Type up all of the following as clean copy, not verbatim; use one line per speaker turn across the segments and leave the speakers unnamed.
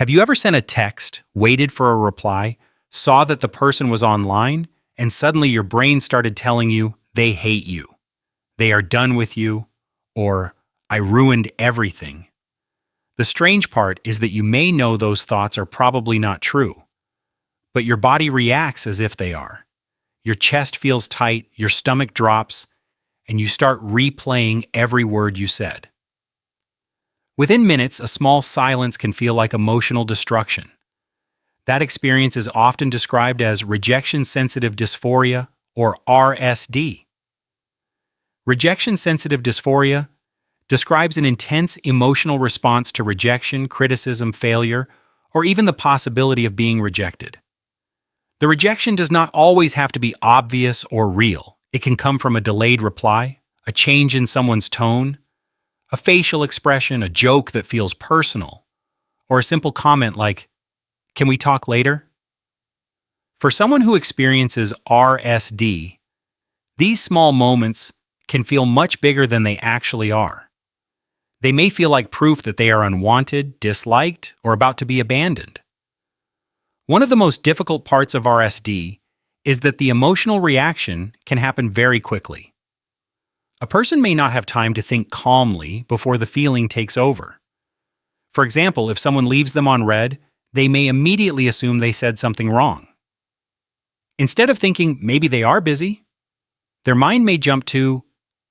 Have you ever sent a text, waited for a reply, saw that the person was online, and suddenly your brain started telling you they hate you, they are done with you, or I ruined everything? The strange part is that you may know those thoughts are probably not true, but your body reacts as if they are. Your chest feels tight, your stomach drops, and you start replaying every word you said. Within minutes, a small silence can feel like emotional destruction. That experience is often described as Rejection Sensitive Dysphoria, or RSD. Rejection Sensitive Dysphoria describes an intense emotional response to rejection, criticism, failure, or even the possibility of being rejected. The rejection does not always have to be obvious or real. It can come from a delayed reply, a change in someone's tone, a facial expression, a joke that feels personal, or a simple comment like, "Can we talk later?" For someone who experiences RSD, these small moments can feel much bigger than they actually are. They may feel like proof that they are unwanted, disliked, or about to be abandoned. One of the most difficult parts of RSD is that the emotional reaction can happen very quickly. A person may not have time to think calmly before the feeling takes over. For example, if someone leaves them on read, they may immediately assume they said something wrong. Instead of thinking maybe they are busy, their mind may jump to,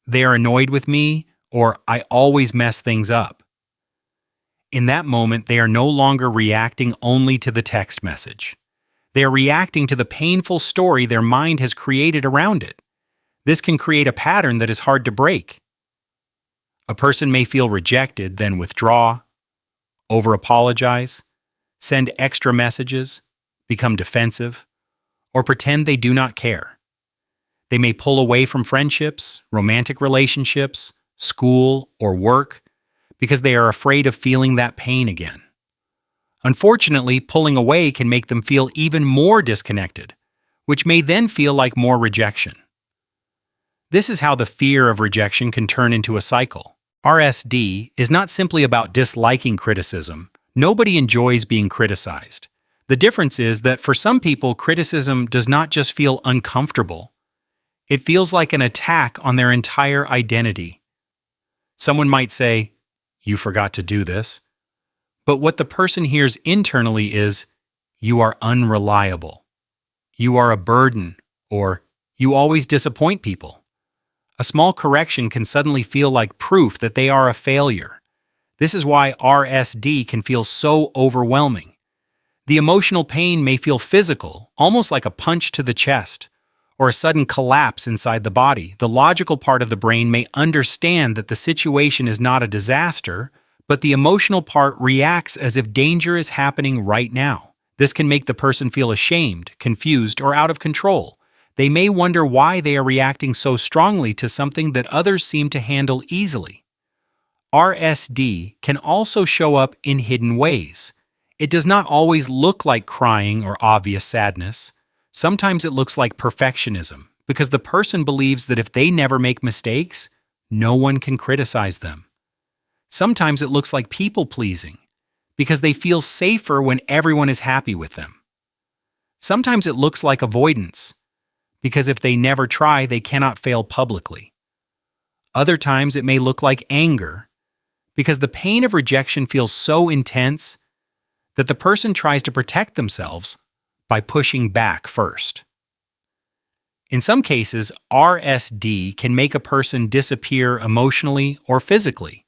"They are annoyed with me," or "I always mess things up." In that moment, they are no longer reacting only to the text message. They are reacting to the painful story their mind has created around it. This can create a pattern that is hard to break. A person may feel rejected, then withdraw, over-apologize, send extra messages, become defensive, or pretend they do not care. They may pull away from friendships, romantic relationships, school, or work because they are afraid of feeling that pain again. Unfortunately, pulling away can make them feel even more disconnected, which may then feel like more rejection. This is how the fear of rejection can turn into a cycle. RSD is not simply about disliking criticism. Nobody enjoys being criticized. The difference is that for some people, criticism does not just feel uncomfortable. It feels like an attack on their entire identity. Someone might say, "You forgot to do this." But what the person hears internally is, "You are unreliable. You are a burden," or "You always disappoint people." A small correction can suddenly feel like proof that they are a failure. This is why RSD can feel so overwhelming. The emotional pain may feel physical, almost like a punch to the chest, or a sudden collapse inside the body. The logical part of the brain may understand that the situation is not a disaster, but the emotional part reacts as if danger is happening right now. This can make the person feel ashamed, confused, or out of control. They may wonder why they are reacting so strongly to something that others seem to handle easily. RSD can also show up in hidden ways. It does not always look like crying or obvious sadness. Sometimes it looks like perfectionism, because the person believes that if they never make mistakes, no one can criticize them. Sometimes it looks like people-pleasing, because they feel safer when everyone is happy with them. Sometimes it looks like avoidance, because if they never try, they cannot fail publicly. Other times it may look like anger, because the pain of rejection feels so intense that the person tries to protect themselves by pushing back first. In some cases, RSD can make a person disappear emotionally or physically.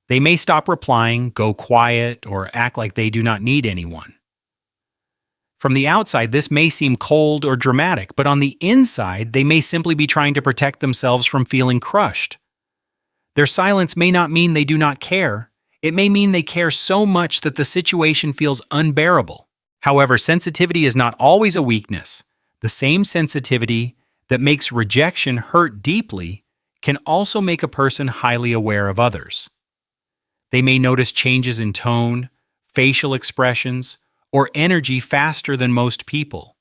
They may stop replying, go quiet, or act like they do not need anyone. From the outside, this may seem cold or dramatic, but on the inside, they may simply be trying to protect themselves from feeling crushed. Their silence may not mean they do not care. It may mean they care so much that the situation feels unbearable. However, sensitivity is not always a weakness. The same sensitivity that makes rejection hurt deeply can also make a person highly aware of others. They may notice changes in tone, facial expressions, or energy faster than most people.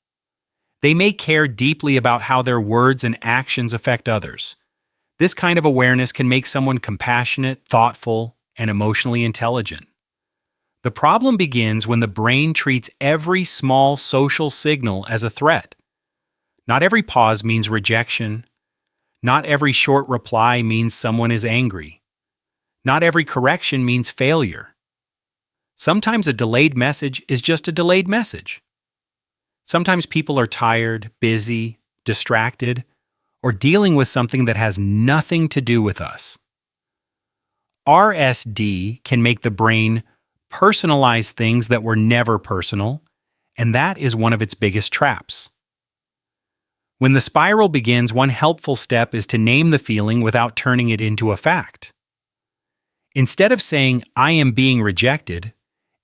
They may care deeply about how their words and actions affect others. This kind of awareness can make someone compassionate, thoughtful, and emotionally intelligent. The problem begins when the brain treats every small social signal as a threat. Not every pause means rejection. Not every short reply means someone is angry. Not every correction means failure. Sometimes a delayed message is just a delayed message. Sometimes people are tired, busy, distracted, or dealing with something that has nothing to do with us. RSD can make the brain personalize things that were never personal, and that is one of its biggest traps. When the spiral begins, one helpful step is to name the feeling without turning it into a fact. Instead of saying, "I am being rejected,"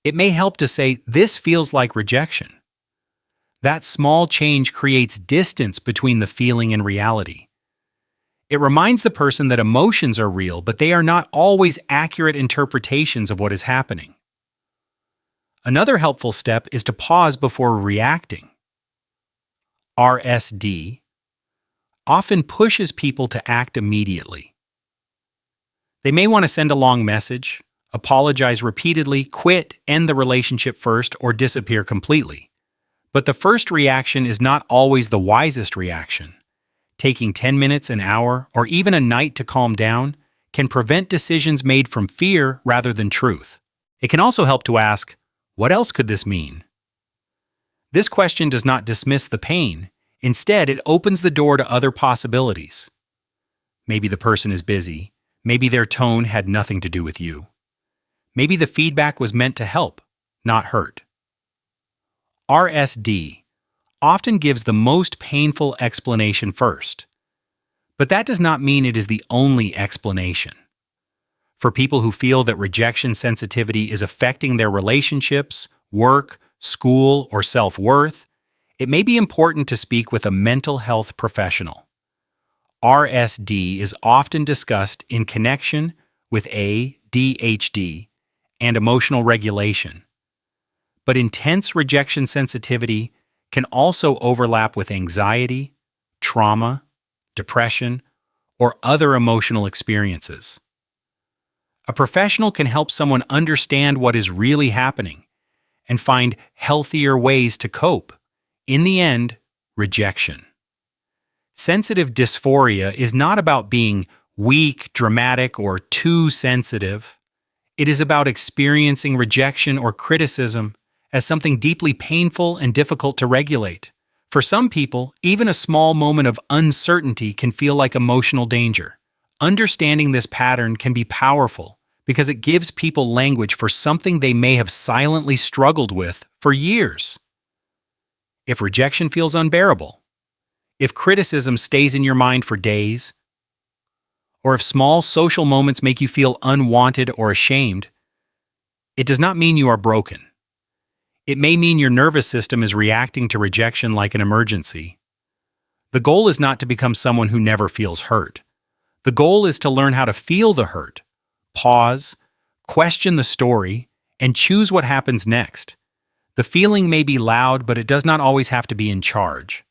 it may help to say, "This feels like rejection." That small change creates distance between the feeling and reality. It reminds the person that emotions are real, but they are not always accurate interpretations of what is happening. Another helpful step is to pause before reacting. RSD often pushes people to act immediately. They may want to send a long message, apologize repeatedly, quit, end the relationship first, or disappear completely. But the first reaction is not always the wisest reaction. Taking 10 minutes, an hour, or even a night to calm down can prevent decisions made from fear rather than truth. It can also help to ask, "What else could this mean?" This question does not dismiss the pain. Instead, it opens the door to other possibilities. Maybe the person is busy. Maybe their tone had nothing to do with you. Maybe the feedback was meant to help, not hurt. RSD often gives the most painful explanation first. But that does not mean it is the only explanation. For people who feel that rejection sensitivity is affecting their relationships, work, school, or self-worth, it may be important to speak with a mental health professional. RSD is often discussed in connection with ADHD and emotional regulation. But intense rejection sensitivity can also overlap with anxiety, trauma, depression, or other emotional experiences. A professional can help someone understand what is really happening and find healthier ways to cope. In the end, rejection. Sensitive dysphoria is not about being weak, dramatic, or too sensitive. It is about experiencing rejection or criticism as something deeply painful and difficult to regulate. For some people, even a small moment of uncertainty can feel like emotional danger. Understanding this pattern can be powerful because it gives people language for something they may have silently struggled with for years. If rejection feels unbearable, if criticism stays in your mind for days, or if small social moments make you feel unwanted or ashamed, it does not mean you are broken. It may mean your nervous system is reacting to rejection like an emergency. The goal is not to become someone who never feels hurt. The goal is to learn how to feel the hurt, pause, question the story, and choose what happens next. The feeling may be loud, but it does not always have to be in charge.